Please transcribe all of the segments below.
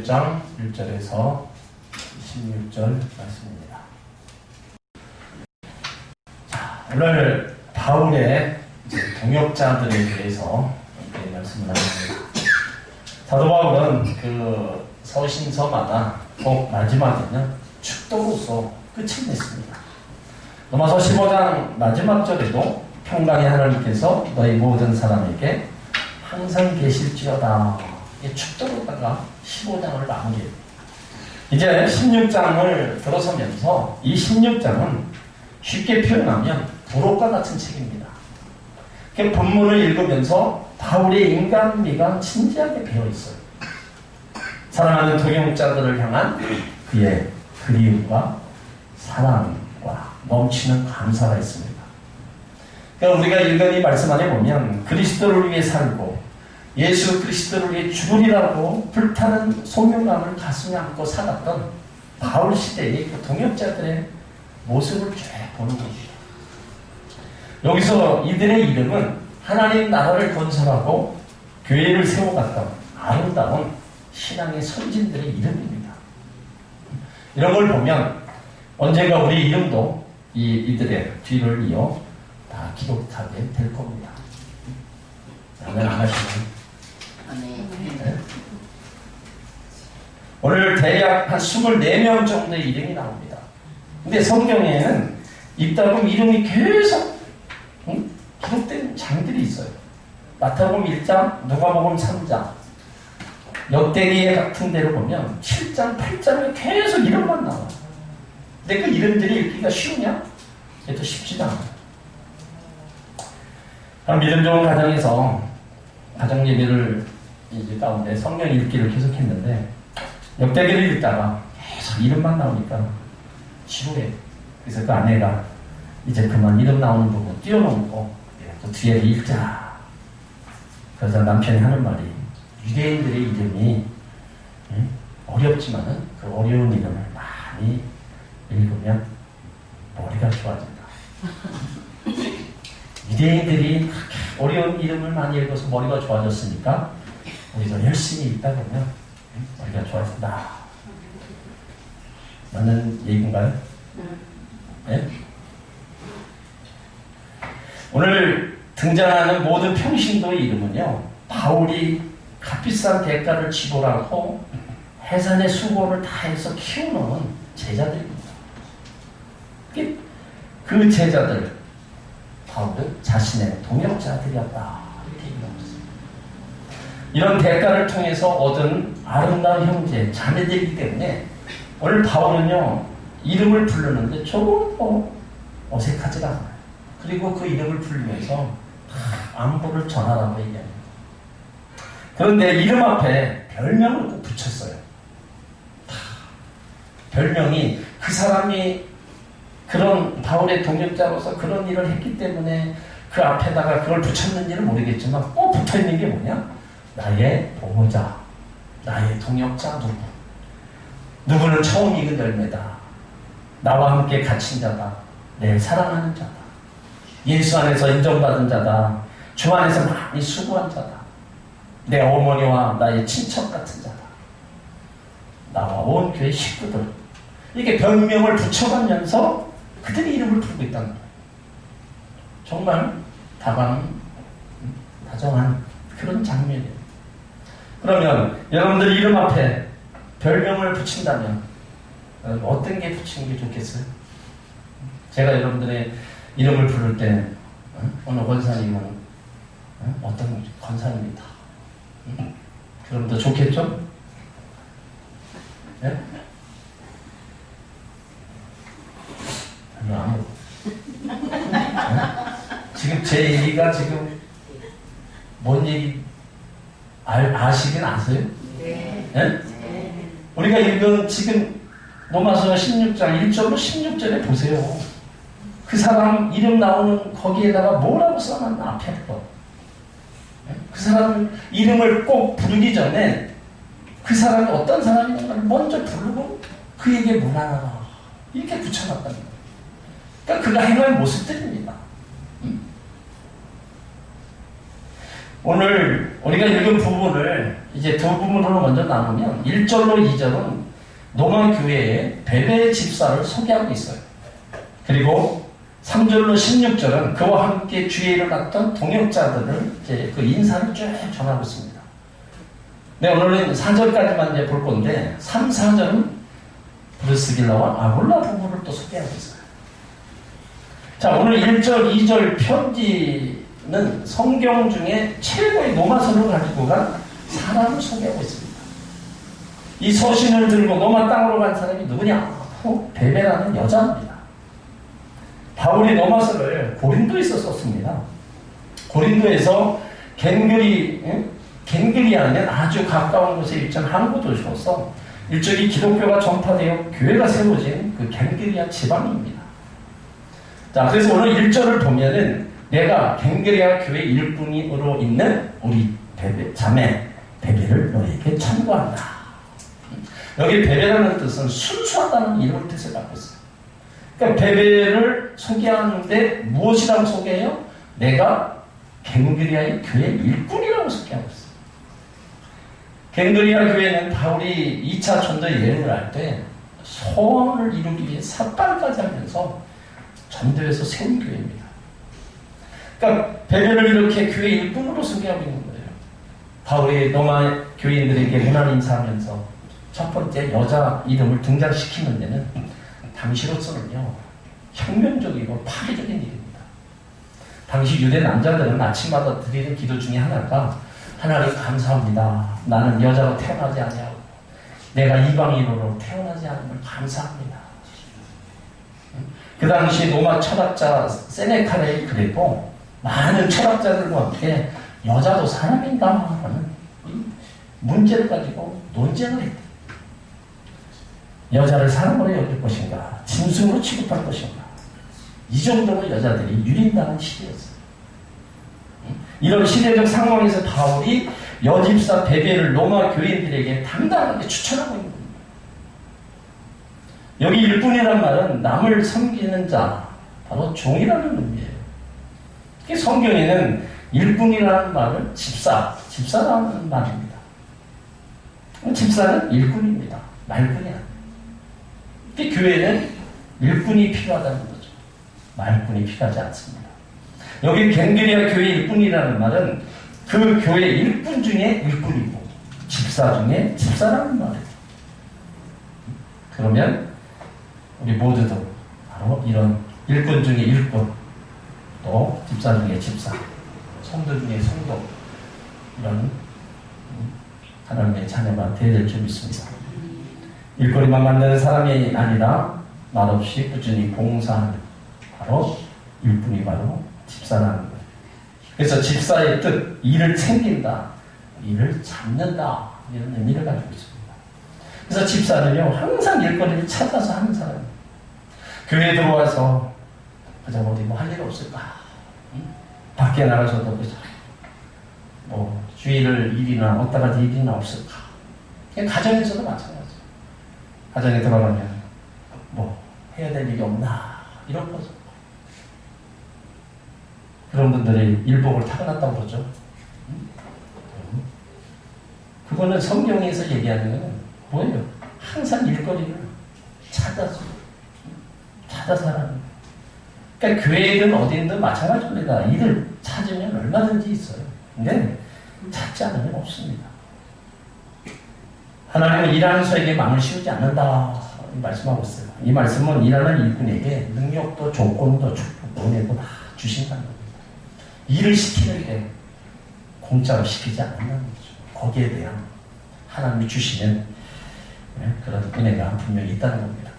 16장 1절에서 16절 말씀입니다. 자, 오늘 바울의 동역자들에 대해서 이렇게 말씀을 하겠습니다. 사도 바울은 그 서신서마다 꼭 마지막에는 축도로서 끝을 냈습니다. 로마서 15장 마지막 절에도 평강의 하나님께서 너희 모든 사람에게 항상 계실지어다. 이 축도로다가 15장을 마무리해요. 이제 16장을 들어서면서 이 16장은 쉽게 표현하면 부록과 같은 책입니다. 그 본문을 읽으면서 바울의 인간미가 진지하게 배어있어요. 사랑하는 동역자들을 향한 그의 그리움과 사랑과 넘치는 감사가 있습니다. 그러니까 우리가 일간히 말씀 안에 보면 그리스도를 위해 살고 예수 그리스도를 위해 죽으리라고 불타는 소명감을 가슴에 안고 살았던 바울 시대의 그 동역자들의 모습을 쭉 보는 것이죠. 여기서 이들의 이름은 하나님 나라를 건설하고 교회를 세워갔던 아름다운 신앙의 선진들의 이름입니다. 이런 걸 보면 언젠가 우리 이름도 이들의 뒤를 이어 다 기록하게 될 겁니다. 아멘 안 하시면 네. 오늘 대략 한 24명 정도의 이름이 나옵니다. 근데 성경에는 읽다 보면 이름이 계속 기록된 장들이 있어요. 마태복음 1장, 누가복음 3장, 역대기 같은 데로 보면 7장, 8장에 계속 이름만 나와요. 근데 그 이름들이 읽기가 쉬우냐? 그것도 쉽지도 않아요. 믿음 좋은 가정에서 가정 예배를 이제 가운데 성경 읽기를 계속 했는데 역대기를 읽다가 계속 이름만 나오니까 지루해. 그래서 그 아내가 이제 그만 이름 나오는 부분 띄워놓고 또 뒤에 읽자. 그래서 남편이 하는 말이 유대인들의 이름이 어렵지만은 그 어려운 이름을 많이 읽으면 머리가 좋아진다. 유대인들이 그렇게 어려운 이름을 많이 읽어서 머리가 좋아졌으니까 우리도 열심히 읽다 보면 머리가 좋아진다. 맞는 얘기인가요? 네? 오늘 등장하는 모든 평신도의 이름은요, 바울이 값비싼 대가를 지불하고 해산의 수고를 다해서 키워놓은 제자들입니다. 그 제자들, 바울은 자신의 동역자들이었다. 이렇게 얘기하고 있습니다. 이런 대가를 통해서 얻은 아름다운 형제, 자매들이기 때문에 오늘 바울은요, 이름을 부르는데 조금 어색하지 않아요. 그리고 그 이름을 부르면서 안부를 전하라고 얘기합니다. 그런데 이름 앞에 별명을 꼭 붙였어요. 별명이 그 사람이 그런 바울의 동역자로서 그런 일을 했기 때문에 그 앞에다가 그걸 붙였는지는 모르겠지만 꼭 붙어있는 게 뭐냐? 나의 보호자, 나의 동역자 누구. 누구는 처음 익은 열매다. 나와 함께 갇힌 자다. 내 사랑하는 자다. 예수 안에서 인정받은 자다. 주 안에서 많이 수고한 자다. 내 어머니와 나의 친척 같은 자다. 나와 온 교회 식구들. 이렇게 별명을 붙여가면서 그들의 이름을 부르고 있다는 거예요. 정말 다정한 그런 장면이에요. 그러면 여러분들 이름 앞에 별명을 붙인다면 어떤 게 붙이는 게 좋겠어요? 제가 여러분들의 이름을 부를 때 어느 권사님은 어떤 권사님이다. 그럼 더 좋겠죠? 네? 아무. 지금 제 얘기가 지금 뭔 얘기 아시긴 아세요? 네. 네? 우리가 읽은 지금 로마서 16장 1절로 16절에 보세요. 그 사람 이름 나오는 거기에다가 뭐라고 써놨나 앞에 거. 그 사람 이름을 꼭 부르기 전에 그 사람이 어떤 사람인가를 먼저 부르고 그에게 뭐라 이렇게 붙여놨다는 거예요. 그러니까 그가 행할 모습들입니다. 오늘 우리가 읽은 부분을 이제 두 부분으로 먼저 나누면 1절로 2절은 노마교회의 베베 집사를 소개하고 있어요. 그리고 3절로 16절은 그와 함께 주에 일어났던 동역자들을 이제 그 인사를 쭉 전하고 있습니다. 네, 오늘은 4절까지만 이제 볼 건데 3, 4절은 브리스길라와 아굴라 부부를 또 소개하고 있어요. 자, 오늘 1절, 2절 편지는 성경 중에 최고의 노마서를 가지고 간 사람을 소개하고 있습니다. 이 서신을 들고 노마 땅으로 간 사람이 누구냐? 베베라는 여자입니다. 바울이 노마서를 고린도에서 썼습니다. 고린도에서 갱그리아는 아주 가까운 곳에 위치한 항구 도시로서 일종의 기독교가 전파되어 교회가 세워진 그 갱그리아 지방입니다. 자, 그래서 오늘 1절을 보면은 내가 갱그리아 교회 일꾼으로 있는 우리 자매 베베를 너에게 청구한다. 여기 베베라는 뜻은 순수하다는 이런 뜻을 갖고 있어요. 그러니까 베베를 소개하는데 무엇이라고 소개해요? 내가 갱그리아의 교회 일꾼이라고 소개하고 있어요. 갱그리아 교회는 바울이 2차 전도 여행을 할 때 소원을 이루기 위해 삭발까지 하면서 전도에서 세운 교회입니다. 그러니까 베베를 이렇게 교회 일꾼으로 소개하고 있는 거예요. 바울이 로마 교인들에게 문안 인사하면서 첫 번째 여자 이름을 등장시키는 데는 당시로서는요 혁명적이고 파괴적인 일입니다. 당시 유대 남자들은 아침마다 드리는 기도 중에 하나가 하나님 감사합니다. 나는 여자로 태어나지 아니하고 내가 이방인으로 태어나지 않음을 감사합니다. 그 당시 로마 철학자 세네카레이 그랬고 많은 철학자들과 함께 여자도 사람인가 하는 문제를 가지고 논쟁을 했다. 여자를 사람으로 여길 것인가 짐승으로 취급할 것인가 이 정도로 여자들이 유린당한 시대였어요. 이런 시대적 상황에서 바울이 여집사 베베를 로마 교인들에게 당당하게 추천하고 있는 겁니다. 여기 일꾼이란 말은 남을 섬기는 자, 바로 종이라는 의미예요. 성경에는 일꾼이라는 말을 집사라는 말입니다. 집사는 일꾼입니다. 말꾼이 아닙니다. 교회는 일꾼이 필요하다는 거죠. 말꾼이 필요하지 않습니다. 여기 갱그리아 교회 일꾼이라는 말은 그 교회 일꾼 중에 일꾼이고 집사 중에 집사라는 말이에요. 그러면 우리 모두도 바로 이런 일꾼 중에 일꾼, 또 집사 중에 집사, 성도 중에 성도, 이런 하나님의 자녀가 되어야 될 줄 믿습니다. 일거리만 만드는 사람이 아니라 말없이 꾸준히 봉사하는 바로 일꾼이 바로 집사라는 거예요. 그래서 집사의 뜻, 일을 챙긴다, 일을 잡는다, 이런 의미를 가지고 있습니다. 그래서 집사는요 항상 일거리를 찾아서 하는 사람이에요. 교회에 들어와서 그저 어디 뭐 할 일 없을까? 밖에 나가서도 그저 뭐 주일을 일이나 어디다 가지 일이나 없을까? 가정에서도 마찬가지예요. 가정에 들어가면 뭐 해야 될 일이 없나 이런 거죠. 그런 분들이 일복을 타고났다고 그러죠. 그거는 성경에서 얘기하는 건 뭐예요? 항상 일거리를 찾아서 하는 거예요. 그러니까 교회든 어디든 마찬가지입니다. 일을 찾으면 얼마든지 있어요. 근데 찾지 않으면 없습니다. 하나님은 일하는 소에게 마음을 씌우지 않는다 말씀하고 있어요. 이 말씀은 일하는 일꾼에게 능력도 조건도 축복도 은혜도 다 주신다는 겁니다. 일을 시키는데 공짜로 시키지 않는다는 거죠. 거기에 대한 하나님이 주시는 그런 은혜가 분명히 있다는 겁니다.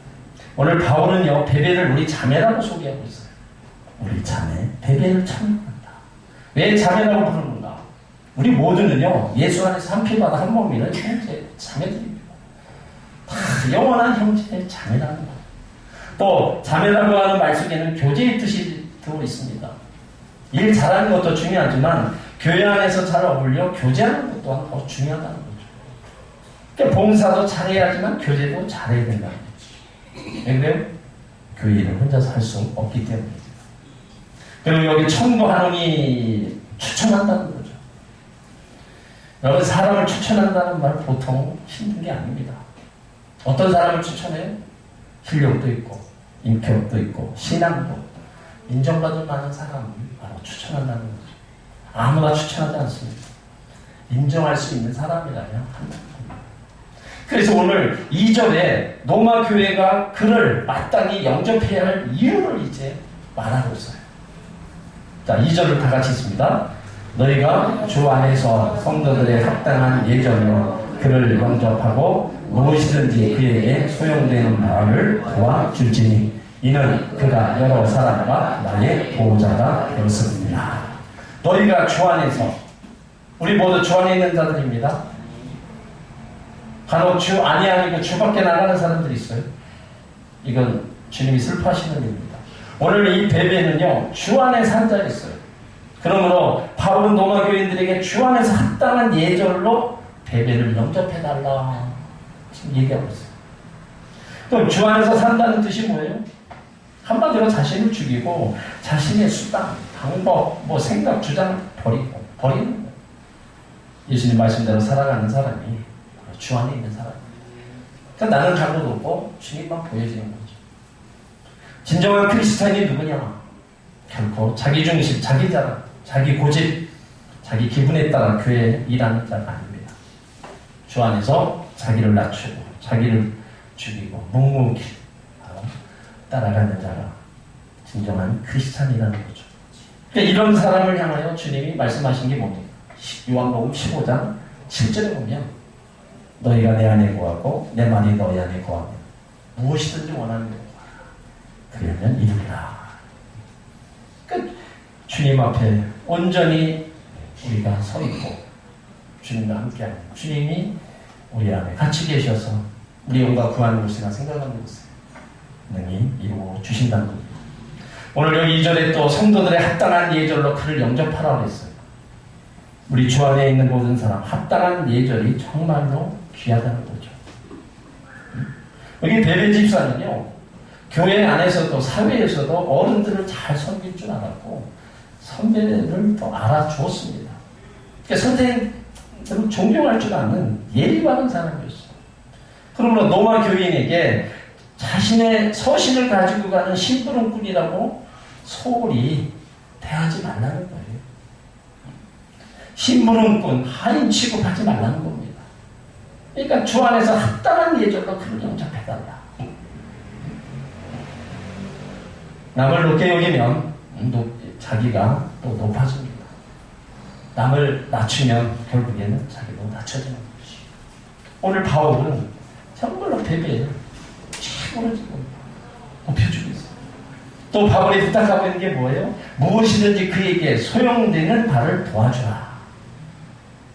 오늘 바울은요 베베를 우리 자매라고 소개하고 있어요. 우리 자매 베베를 찬양한다. 왜 자매라고 부르는가? 우리 모두는요 예수 안에서 한 피마다 한 몸이는 형제 자매들입니다. 다 영원한 형제의 자매라는 거예요. 또 자매라고 하는 말 속에는 교제의 뜻이 들어 있습니다. 일 잘하는 것도 중요하지만 교회 안에서 잘 어울려 교제하는 것 또한 더 중요하다는 거죠. 그러니까 봉사도 잘해야지만 교제도 잘해야 된다는 거죠. 근데 교회를 혼자서 할 수 없기 때문입니다. 그리고 여기 청구하노니 추천한다는 거죠. 여러분, 사람을 추천한다는 말 보통 힘든 게 아닙니다. 어떤 사람을 추천해요? 실력도 있고 인격도 있고 신앙도 인정받을 만한 사람을 바로 추천한다는 거죠. 아무나 추천하지 않습니다. 인정할 수 있는 사람이라면 한다. 그래서 오늘 2절에 로마 교회가 그를 마땅히 영접해야 할 이유를 이제 말하고 있어요. 자, 2절을 다 같이 읽습니다. 너희가 주 안에서 성도들의 합당한 예절로 그를 영접하고 무엇이든지 그에게 소용되는 바를 도와줄지니 이는 그가 여러 사람과 나의 보호자가 되었습니다. 너희가 주 안에서, 우리 모두 주 안에 있는 자들입니다. 간혹 주 안이 아니고 주 밖에 나가는 사람들이 있어요. 이건 주님이 슬퍼하시는 일입니다. 오늘 이 베베는요, 주 안에 산 자가 있어요. 그러므로 바울은 로마 교인들에게 주 안에서 합당한 예절로 베베를 영접해달라 지금 얘기하고 있어요. 그럼 주 안에서 산다는 뜻이 뭐예요? 한마디로 자신을 죽이고 자신의 수단, 방법, 생각, 주장 버리는 거예요. 예수님 말씀대로 살아가는 사람이 주 안에 있는 사람입니다. 그러니까 나는 잘못 없고 주님만 보여지는 거죠. 진정한 크리스찬이 누구냐? 결코 자기 중심, 자기 자랑, 자기 고집, 자기 기분에 따라 교회에 일하는 자가 아닙니다. 주 안에서 자기를 낮추고 자기를 죽이고 묵묵히 따라가는 자가 진정한 크리스찬이라는 거죠. 그러니까 이런 사람을 향하여 주님이 말씀하신 게 뭡니까? 요한복음 15장 7절에 보면 너희가 내 안에 거하고 내 말이 너희 안에 거하면 무엇이든지 원하는 대로 그러면 이루리라. 그러니까 주님 앞에 온전히 우리가 서 있고 주님과 함께하는 주님이 우리 안에 같이 계셔서 우리 영과 구하는 것이나 생각하는 것을 능히 이루어 주신다는 겁니다. 오늘 여기 2절에 또 성도들의 합당한 예절로 그를 영접하라고 했어요. 우리 주 안에 있는 모든 사람 합당한 예절이 정말로 귀하다는 거죠. 여기 베베 집사는요, 교회 안에서도 사회에서도 어른들을 잘 섬길 줄 알았고 선배를 또 알아주었습니다. 그러니까 선생님들을 존경할 줄 아는 예의 바른 사람이었어요. 그러므로 로마 교인에게 자신의 서신을 가지고 가는 심부름꾼이라고 소홀히 대하지 말라는 거예요. 심부름꾼, 하인 취급하지 말라는 겁니다. 그러니까 주 안에서 합당한 예절로 그를 영접해달라. 남을 높게 여기면 자기가 또 높아집니다. 남을 낮추면 결국에는 자기도 낮춰지는 것이. 오늘 바울은 정말로 베베를 최고로 지금 높여주고 있어요. 또 바울이 부탁하고 있는 게 뭐예요? 무엇이든지 그에게 소용되는 바를 도와주라.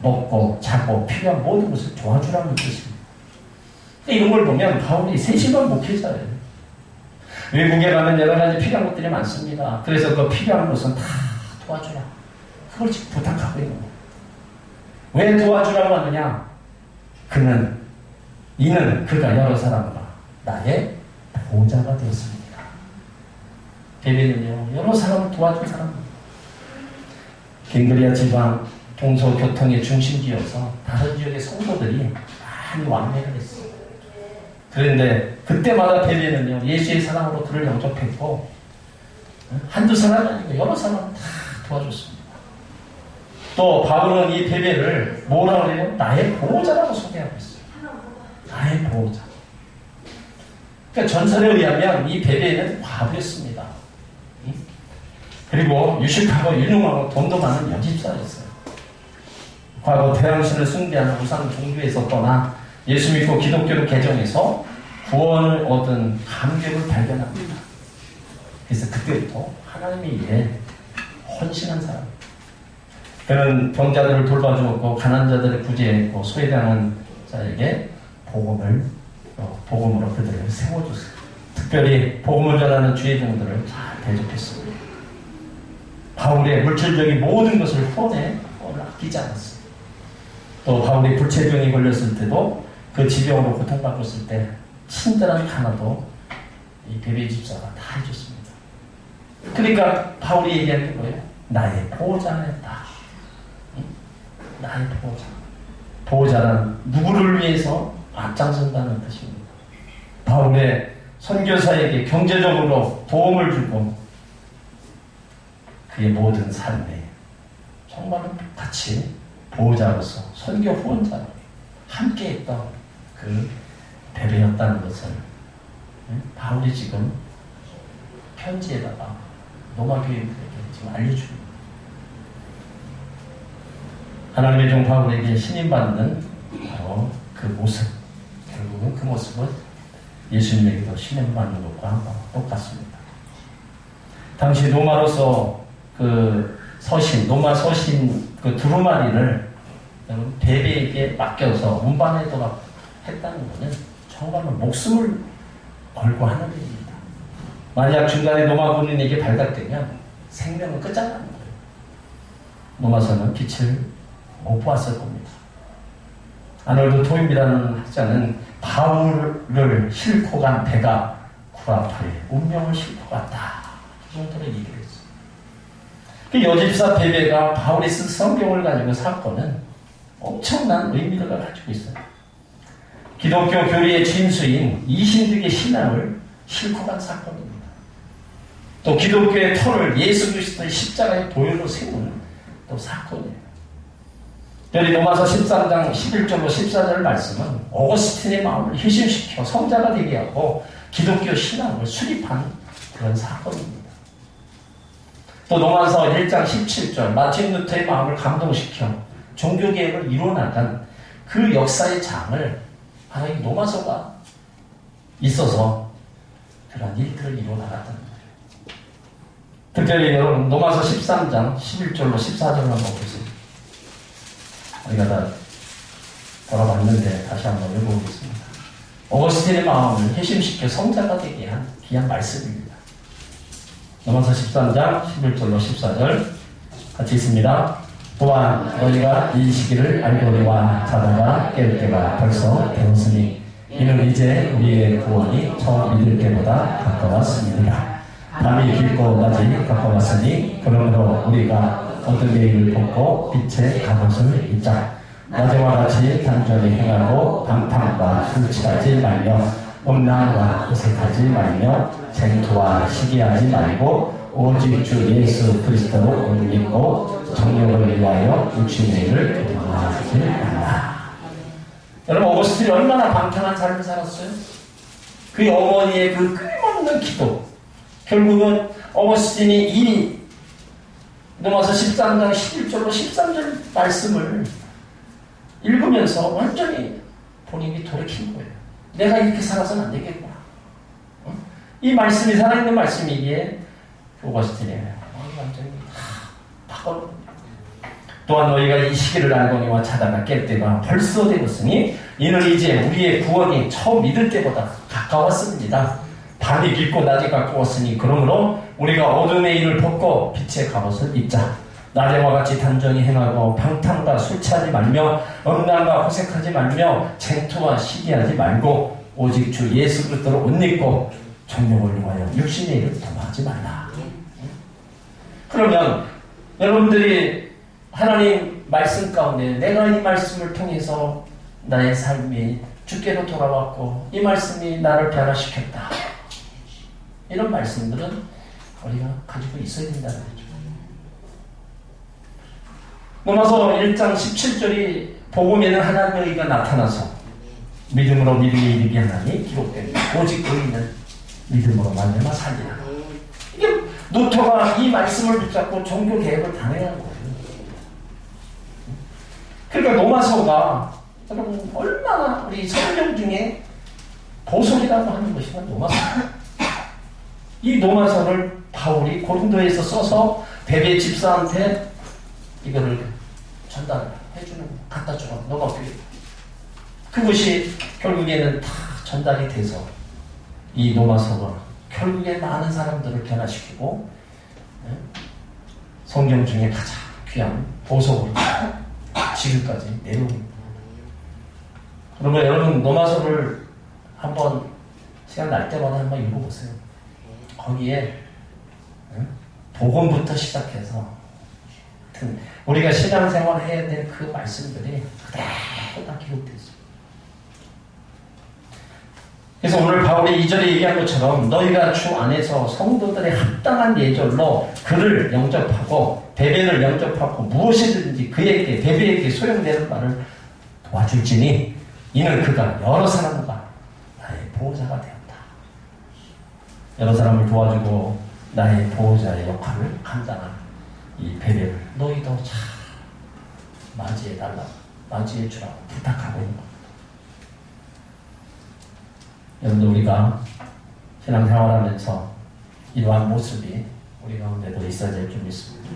먹고 자고 필요한 모든 것을 도와주라는 뜻입니다. 이런 걸 보면 바울이 세심한 목회자예요. 외국에 가면 여러 가지 필요한 것들이 많습니다. 그래서 그 필요한 것은 다 도와주라. 그걸 지금 부탁하고 있는 거예요. 왜 도와주라고 하느냐? 이는 그가 여러 사람과 나의 보호자가 되었습니다. 베베는요, 여러 사람을 도와준 사람입니다. 갱그리아 지방 동서교통의 중심지여서 다른 지역의 성도들이 많이 왕래를 했어요. 그런데 그때마다 베베는요, 예수의 사랑으로 그를 영접했고 한두 사람이 아니고 여러 사람을 다 도와줬습니다. 또 바울은 이 베베를 뭐라고 해요? 나의 보호자라고 소개하고 있어요. 나의 보호자. 그러니까 전설에 의하면 이 베베는 과부였습니다. 그리고 유식하고 유능하고 돈도 많은 여집사였어요. 과거 태양신을 숭배하는 우상 종교에서 떠나 예수 믿고 기독교를 개정해서 구원을 얻은 감격을 발견합니다. 그래서 그때부터 하나님의 일에 헌신한 사람. 그는 병자들을 돌봐주었고 가난한 자들을 구제했고 소외당한 자에게 복음으로 그들을 세워줬어요. 특별히 복음을 전하는 주의 종들을 잘 대접했습니다. 바울의 물질적인 모든 것을 후원에 아끼지 않았어요. 또 바울이 불체병이 걸렸을 때도 그 지병으로 고통받고 있을 때 친절한 하나도 이 베베 집사가 다 해줬습니다. 그러니까 바울이 얘기하는 게 뭐예요? 나의 보호자였다. 나의 보호자. 보호자란 누구를 위해서 앞장선다는 뜻입니다. 바울의 선교사에게 경제적으로 도움을 주고 그의 모든 삶에 정말로 같이 보호자로서 선교 후원자로 함께했던 그 베베였다는 것을 바울이 지금 편지에다가 로마 교인들에게 지금 알려줍니다. 하나님의 종 바울에게 신임받는 바로 그 모습, 결국은 그 모습은 예수님에게도 신임받는 것과 똑같습니다. 당시 로마로서 그 서신, 로마 서신 그 두루마리를 베베에게 맡겨서 운반하도록 했다는 것은 정말로 목숨을 걸고 하는 일입니다. 만약 중간에 로마 군인에게 발각되면 생명은 끝장나는 거예요. 로마서는 빛을 못 보았을 겁니다. 아놀드 토임이라는 학자는 바울을 싣고 간 배가 구라파에 운명을 싣고 갔다. 그 정도로 얘기를 했어요. 그 여집사 베베가 바울이 쓴 성경을 가지고 사건은 엄청난 의미를 가지고 있어요. 기독교 교리의 진수인 이신득의 신앙을 싣고 간 사건입니다. 또 기독교의 터를 예수 그리스도의 십자가의 보혈로 세우는 또 사건이에요. 여기 로마서 13장 11절로 14절 말씀은 어거스틴의 마음을 희심시켜 성자가 되게 하고 기독교 신앙을 수립한 그런 사건입니다. 또 로마서 1장 17절 마틴 루터의 마음을 감동시켜 종교개혁을 이루어나간 그 역사의 장을 바로 이 로마서가 있어서 그런 일들을 이루어나갔다는 거예요. 특별히 여러분 로마서 13장 11절로 14절을 한번 보세요. 우리가 다 돌아봤는데 다시 한번 읽어보겠습니다. 어거스틴의 마음을 회심시켜 성자가 되게 한 귀한 말씀입니다. 로마서 13장 11절로 14절 같이 있습니다. 또한 너희가 이 시기를 알거니와 자다가 깨울 때가 벌써 되었으니 이는 이제 우리의 구원이 처음 믿을 때보다 가까웠습니다. 밤이 깊고 낮이 가까웠으니 그러므로 우리가 어둠의 일을 벗고 빛의 갑옷을 입자. 낮에와 같이 단전히 행하고 방탕과 술 취하지 말며 음란과 호색하지 말며 쟁투와 시기하지 말고 오직 주 예수 그리스도로 옷 입고 정욕을 위하여 육신의 일을 도모하지 말라. 여러분 어거스틴이 얼마나 방탕한 삶을 살았어요? 그 어머니의 그 끊임없는 기도, 결국은 어거스틴이 이 로마서 13장 11절로 13절 말씀을 읽으면서 완전히 본인이 돌이킨 거예요. 내가 이렇게 살아서는 안 되겠구나. 이 말씀이 살아있는 말씀이기에 어거스틴이 완전히 바꿔. 또한 너희가 이 시기를 알거니와 자다가 깰 때가 벌써 되었으니 이는 이제 우리의 구원이 처음 믿을 때보다 가까웠습니다. 밤이 깊고 낮이 가까웠으니 그러므로 우리가 어둠의 일을 벗고 빛의 갑옷을 입자. 낮에와 같이 단전히 행하고 방탕과 술 취하지 말며 음란과 호색하지 말며 쟁투와 시기하지 말고 오직 주 예수 그리스도로 옷 입고 정욕을 위하여 육신의 일을 도모하지 말라. 그러면 여러분들이 하나님 말씀 가운데 내가 이 말씀을 통해서 나의 삶이 주께로 돌아왔고 이 말씀이 나를 변화시켰다. 이런 말씀들은 우리가 가지고 있어야 된다는 거죠. 로마서 1장 17절이 복음에는 하나님의 의가 나타나서 믿음으로 믿음에 이르게 하나니 기록됩니다. 오직 의인은 믿음으로 말미암아 살리라. 이게 루터가 이 말씀을 붙잡고 종교 개혁을 당해야 하는 거예요. 그러니까 로마서가 여러분 얼마나 우리 성경 중에 보석이라고 하는 것이 로마서. 이 로마서를 바울이 고린도에서 써서 베베 집사한테 이거를 전달해주는, 갖다 주라. 너가 필요해. 그것이 결국에는 다 전달이 돼서 이 로마서가 결국에 많은 사람들을 변화시키고 성경 중에 가장 귀한 보석으로 지금까지 내려옵니다. 그러면 여러분 로마서를 한번 시간 날 때마다 한번 읽어보세요. 거기에 복음부터 시작해서 같은 우리가 신앙생활 해야 될 그 말씀들이 그대로 다 기록되어 있습니다. 그래서 오늘 바울이 2절에 얘기한 것처럼 너희가 주 안에서 성도들의 합당한 예절로 그를 영접하고 배변을 영접하고 무엇이든지 그에게 배변에게 소용되는 말을 도와줄지니 이는 그가 여러 사람과 나의 보호자가 되었다. 여러 사람을 도와주고 나의 보호자의 역할을 감당하는 이 배변을 너희도 잘 맞이해달라고 맞이해주라고 부탁하고 있는 겁니다. 여러분들 우리가 신앙생활하면서 이러한 모습이 우리 가운데도 있어야 될 줄 믿습니다.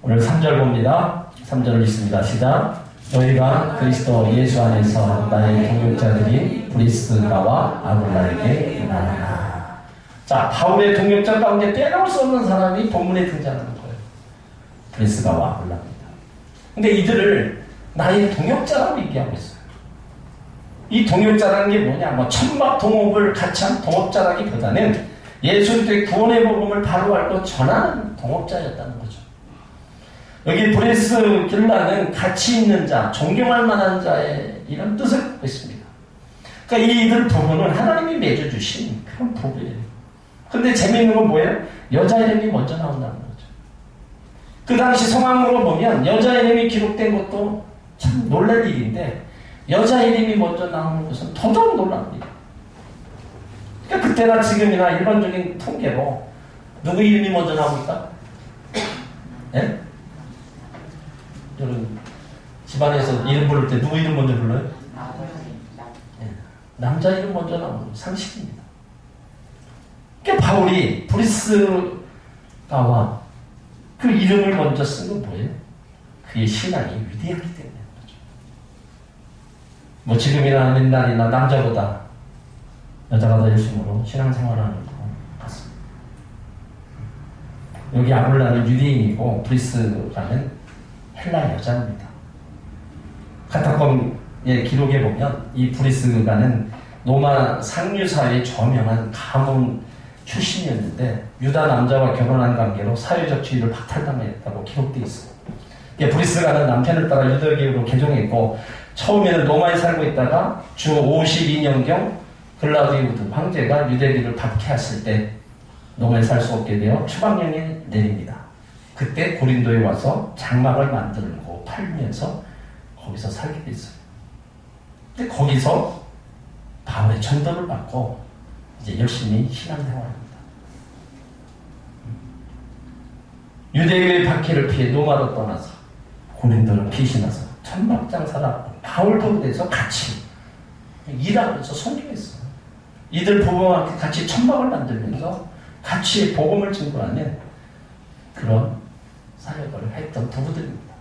오늘 3절 봅니다. 3절을 읽습니다. 시작. 너희가 그리스도 예수 안에서 나의 동역자들이 브리스가와 아굴라에게 나아가. 자, 바울의 동역자 가운데 빼놓을 수 없는 사람이 본문에 등장하는 거예요. 브리스가와 아굴라입니다. 근데 이들을 나의 동역자라고 얘기하고 있어요. 이 동역자라는 게 뭐냐? 뭐 천막 동업을 같이 한 동업자라기보다는 예수의 구원의 복음을 바로 알고 전하는 동업자였다는 거죠. 여기 브리스길라는 가치 있는 자, 존경할 만한 자의 이런 뜻을 갖고 있습니다. 그러니까 이들 부부는 하나님이 맺어주신 그런 부부예요. 근데 재미있는 건 뭐예요? 여자 이름이 먼저 나온다는 거죠. 그 당시 성황으로 보면 여자 이름이 기록된 것도 참 놀랄 일인데 여자 이름이 먼저 나오는 것은 더더욱 놀랍니다. 그러니까 그때나 지금이나 일반적인 통계로 누구 이름이 먼저 나옵니까? 예? 여러분 집안에서 이름 부를 때 누구 이름 먼저 불러요? 예. 남자 이름 먼저 나오는 상식입니다. 그러니까 바울이 브리스가와 그 이름을 먼저 쓴 건 뭐예요? 그의 신앙이 위대하기 때문에. 뭐 지금이나 옛날이나 남자보다 여자가 더 열심으로 신앙생활하는 것 같습니다. 여기 아굴라는 유대인이고 브리스가는 헬라 여자입니다. 카타콤의 기록에 보면 이 브리스가는 로마 상류사회의 저명한 가문 출신이었는데 유다 남자와 결혼한 관계로 사회적 지위를 박탈당했다고 기록되어 있어요. 브리스가는 남편을 따라 유대교로 개종했고 처음에는 로마에 살고 있다가 주 52년경 글라우디우스 황제가 유대교를 박해했을 때 로마에 살 수 없게 되어 추방령이 내립니다. 그때 고린도에 와서 장막을 만들고 팔면서 거기서 살게 됐어요. 근데 거기서 바울의 전도를 받고 이제 열심히 신앙생활합니다. 유대교의 박해를 피해 로마로 떠나서 고린도를 피신해서 천막장사라 바울 부부에서 같이 일하면서 선교했어요. 이들 부부와 같이 천막을 만들면서 같이 복음을 증거하는 그런 사역을 했던 부부들입니다.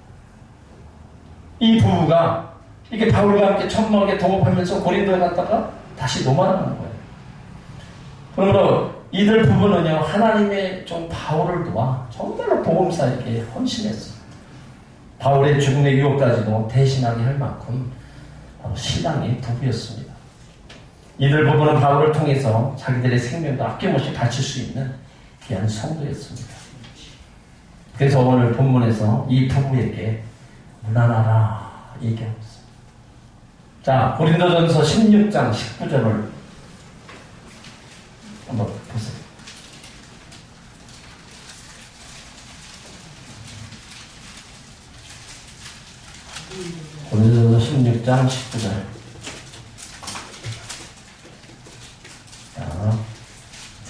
이 부부가 이렇게 바울과 함께 천막에 동업하면서 고린도에 갔다가 다시 로마로 가는 거예요. 그러므로 이들 부부는요 하나님의 종 바울을 도와 정말로 복음사에게 헌신했어요. 바울의 죽음의 유혹까지도 대신하게 할 만큼 바로 신앙의 부부였습니다. 이들 부부는 바울을 통해서 자기들의 생명도 아낌없이 바칠 수 있는 귀한 성도였습니다. 그래서 오늘 본문에서 이 부부에게 문안하라 얘기하고 있습니다. 자, 고린도전서 16장 19절을 한번 보세요. 고린도전서 16장 19절. 자,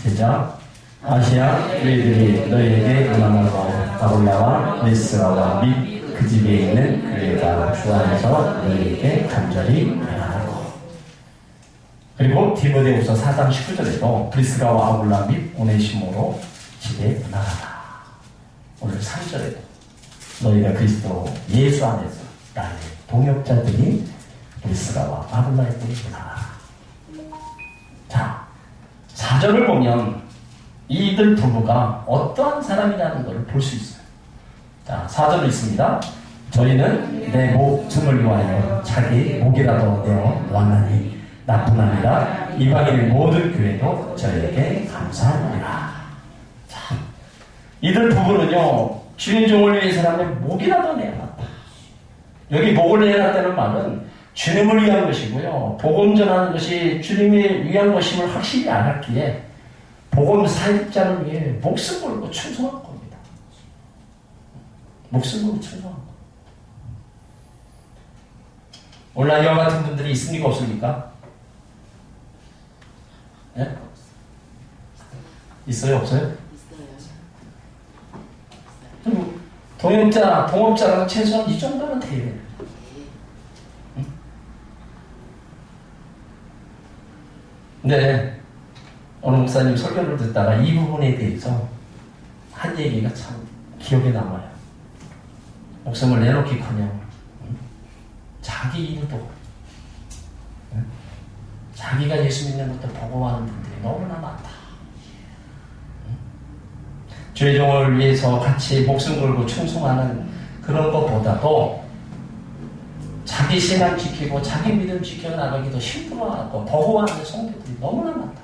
시작. 아시아 교회들이 너희에게 문안하고 바울라와 브리스가와 및 그 집에 있는 교회가 주 안에서 너희에게 간절히 문안하고. 그리고 디모데후서 4장 19절에도 브리스가와 아굴라 및 오네시모로 집에 문안하라. 오늘 3절에도 너희가 그리스도 예수 안에서 나의 동역자들이 브리스가와 아굴라에게 문안하라. 자, 4절을 보면 이들 부부가 어떠한 사람이라는 것을 볼 수 있어요. 자, 4절을 읽습니다. 저희는 내 목숨을 위하여 자기 목이라도 내어 놓았나니 나뿐 아니라 이방인의 모든 교회도 저희에게 감사하노라. 자, 이들 부부는요 주의 종을 위해서라면 목이라도 내어놨다. 여기 목을 내어놨다는 말은 주님을 위한 것이고요. 복음 전하는 것이 주님을 위한 것임을 확실히 알았기에 복음 사역자를 위해 목숨 걸고 충성한 겁니다. 목숨 걸고 충성한 겁니다. 오늘 이와 같은 분들이 있습니까? 없습니까? 예? 있어요? 없어요? 있어요. 동업자라고 최소한 이 정도는 돼야 돼요. 응? 네. 어느 목사님 설교를 듣다가 이 부분에 대해서 한 얘기가 참 기억에 남아요. 목숨을 내놓기커녕 자기 일도 자기가 예수 믿는 것도 보고하는 분들이 너무나 많다. 주의 종을 위해서 같이 목숨 걸고 충성하는 그런 것보다도 자기 신앙 지키고 자기 믿음 지켜나가기도 힘들어하고 보고하는 성도들이 너무나 많다.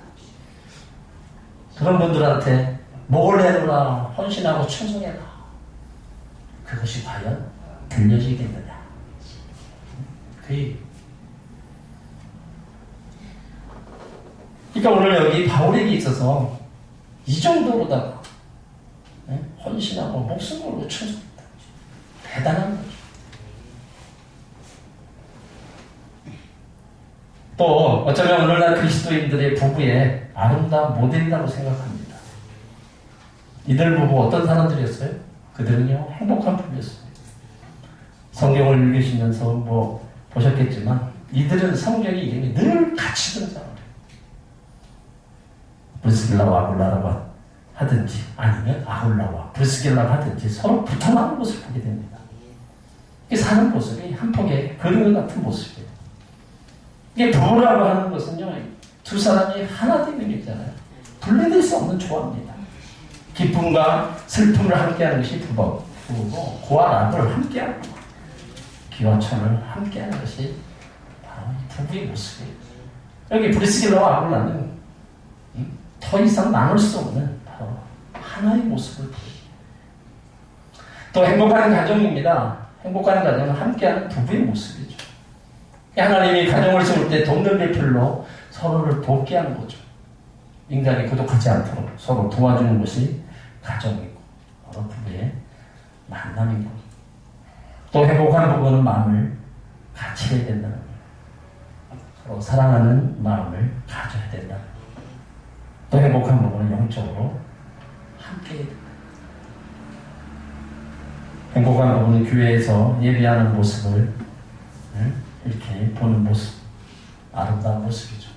그런 분들한테 목을 내놓으라, 헌신하고 충성해라. 그것이 과연 들려지겠느냐. 그러니까 오늘 여기 바울에게 있어서 이 정도로다가 헌신하고 목숨 걸고 충성했다. 대단한 거죠. 또 어쩌면 오늘날 그리스도인들의 부부의 아름다운 모델이라고 생각합니다. 이들 부부 어떤 사람들이었어요? 그들은요 행복한 부부였습니다. 성경을 읽으시면서 보셨겠지만 이들은 성경의 이름이 늘 같이 등장해요. 브리스길라와 아굴라라고 하든지 아니면 아굴라와 브리스길라가 하든지 서로 붙어나는 모습을 보게 됩니다. 이게 사는 모습이 한 폭의 그림 같은 모습이에요. 이게 부부라고 하는 것은요 두 사람이 하나 되는 게 있잖아요. 분리될 수 없는 조화입니다. 기쁨과 슬픔을 함께하는 것이 부부고 고와 낙을 함께하는 것, 기와 천을 함께하는 것이 바로 부부의 모습이에요. 여기 브리스길라와 아굴라는 더 이상 나눌 수 없는 바로 하나의 모습을 보여요. 또 행복한 가정입니다. 행복한 가정은 함께하는 부부의 모습이죠. 하나님이 가정을 세울 때 돕는 배필로 서로를 돕게 하는 거죠. 인간이 고독하지 않도록 서로 도와주는 것이 가정이고 바로 부부의 만남인 겁니다. 또 행복한 부부는 마음을 같이 해야 된다는 거예요. 서로 사랑하는 마음을 가져야 된다는 거예요. 또 행복한 부부는 영적으로 함께 해야 된다. 행복한 부부는 교회에서 예배하는 모습을 이렇게 보는 모습, 아름다운 모습이죠.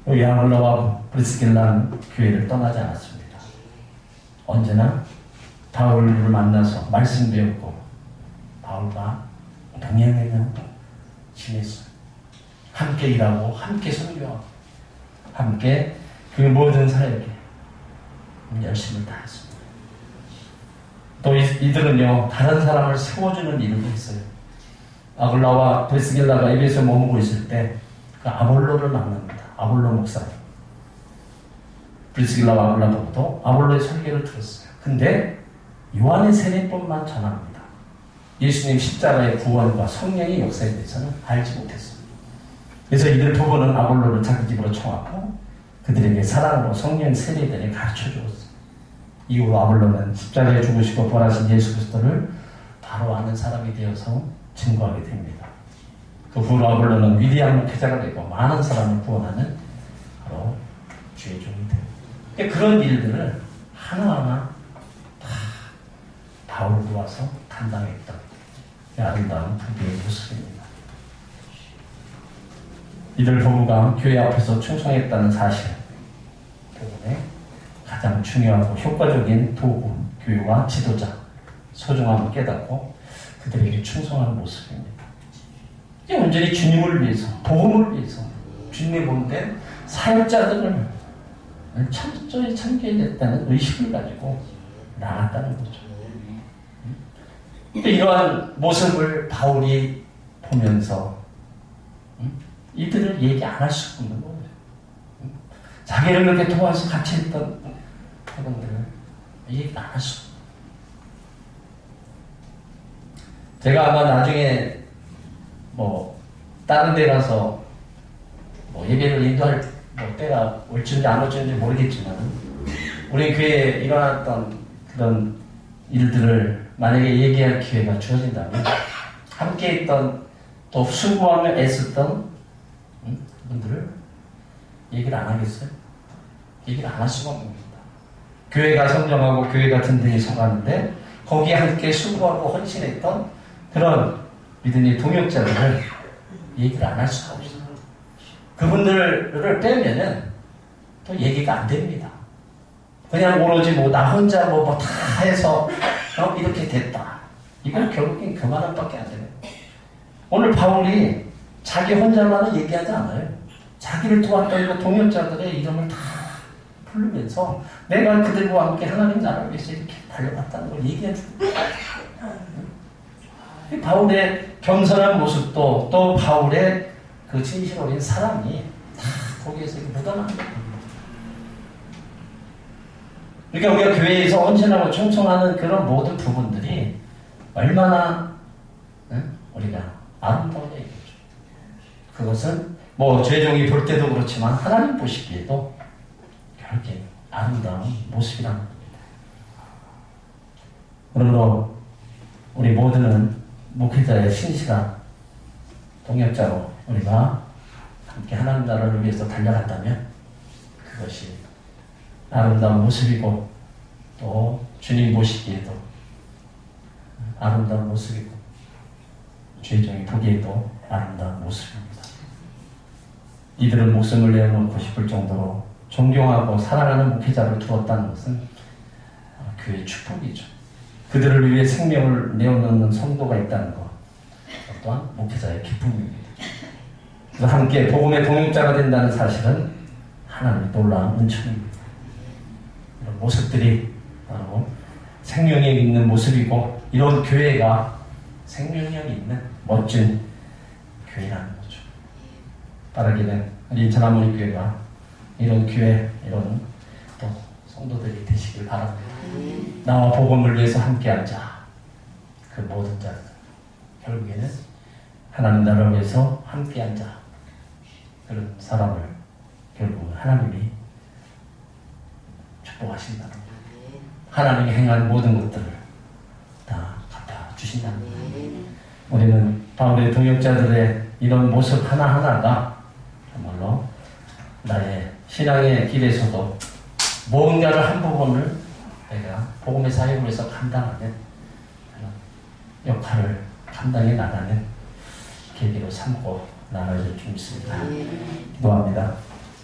여기 아굴라와 브리스길라는 교회를 떠나지 않았습니다. 언제나 바울을 만나서 말씀 배웠고 바울과 동행하며 지냈어요. 함께 일하고 함께 선교하고 함께 그 모든 사역에 열심을 다했습니다. 또 이들은요 다른 사람을 세워주는 일을 했어요. 아굴라와 브리스길라가 에베소에 머무고 있을 때 그 아볼로를 만납니다. 아볼로 목사님. 브리스길라와 아굴라 보고도 아볼로의 설교를 들었어요. 근데 요한의 세례법만 전합니다. 예수님 십자가의 구원과 성령의 역사에 대해서는 알지 못했습니다. 그래서 이들 부부는 아볼로를 자기 집으로 청하고 그들에게 사랑으로 성령 세례에 대해 가르쳐 주었어요. 이후로 아볼로는 십자가에 죽으시고 부활하신 예수 그리스도를 바로 아는 사람이 되어서 증거하게 됩니다. 그 후로 아볼로는 위대한 목회자가 되고 많은 사람을 구원하는 바로 주의 종이 됩니다. 그런 일들을 하나하나 다 바울이 와서 감당했던 아름다운 부부의 모습입니다. 이들 부부가 교회 앞에서 충성했다는 사실 부분에 가장 중요하고 효과적인 도구, 교회와 지도자, 소중함을 깨닫고 그들에게 충성하는 모습입니다. 이게 온전히 주님을 위해서, 복음을 위해서 주님의 몸된 사역자들을 철저히 참교해냈다는 의식을 가지고 나갔다는 거죠. 이러한 모습을 바울이 보면서 이들을 얘기 안 할 수 없는 거예요. 자기를 그렇게 도와서 같이 했던 그분들을 얘기 안 할 수 없는 거예요. 제가 아마 나중에 뭐 다른 데 가서 뭐 예배를 인도할 뭐 때가 올지인지 안 올지인지 모르겠지만 우리 교회에 일어났던 그런 일들을 만약에 얘기할 기회가 주어진다면 함께 있던 또 수고하며 애썼던 분들을 얘기를 안 하겠어요? 얘기를 안 할 수가 없는 겁니다. 교회가 성장하고 교회가 든든히 서가는데 거기에 함께 수고하고 헌신했던 그런 믿음의 동역자들을 얘기를 안 할 수가 없어요. 그분들을 빼면은 또 얘기가 안 됩니다. 그냥 오로지 뭐 나 혼자 뭐 다 해서 이렇게 됐다. 이건 결국엔 그 말밖에 안 되는 거예요. 오늘 바울이 자기 혼자만은 얘기하지 않아요. 자기를 도왔던 그 동역자들의 이름을 다 부르면서 내가 그들과 함께 하나님 나라를 위해서 이렇게 달려갔다는 걸 얘기해 줍니다. 바울의 겸손한 모습도 또 바울의 그 진실 어린 사랑이 다 거기에서 묻어나는 겁니다. 그러니까 우리가 교회에서 헌신하고 충성하는 그런 모든 부분들이 얼마나 우리가 아름다운 얘기죠. 그것은 뭐 죄종이 볼 때도 그렇지만 하나님 보시기에도 그렇게 아름다운 모습이란 겁니다. 오늘도 우리 모두는 목회자의 신실한 동역자로 우리가 함께 하나님 나라를 위해서 달려갔다면 그것이 아름다운 모습이고 또 주님 보시기에도 아름다운 모습이고 죄종이 보기에도 아름다운 모습입니다. 이들은 목숨을 내어놓고 싶을 정도로 존경하고 사랑하는 목회자를 두었다는 것은 교회의 축복이죠. 그들을 위해 생명을 내어놓는 성도가 있다는 것 또한 목회자의 기쁨입니다. 그래서 함께 복음의 동역자가 된다는 사실은 하나님의 놀라운 은총입니다. 이런 모습들이 바로 생명력 있는 모습이고 이런 교회가 생명력 있는 멋진 교회라는 거죠. 바라기는 우리 인천하모니 교회가 이런 교회, 이런 또 성도들이 되시길 바랍니다. 나와 복음을 위해서 함께 하자. 그 모든 자들 결국에는 하나님 나라를 위해서 함께 하자. 그런 사람을 결국 하나님이 축복하신다는 거예요. 하나님이 행한 모든 것들을 다 갚아주신다는 거예요. 우리는 바울의 동역자들의 이런 모습 하나하나가 정말로 나의 신앙의 길에서도 뭔가를 한 부분을 내가 복음의 사역을 해서 감당하는 그런 역할을 감당해 나가는 계기로 삼고 나가줄 줄 믿습니다. 기도합니다.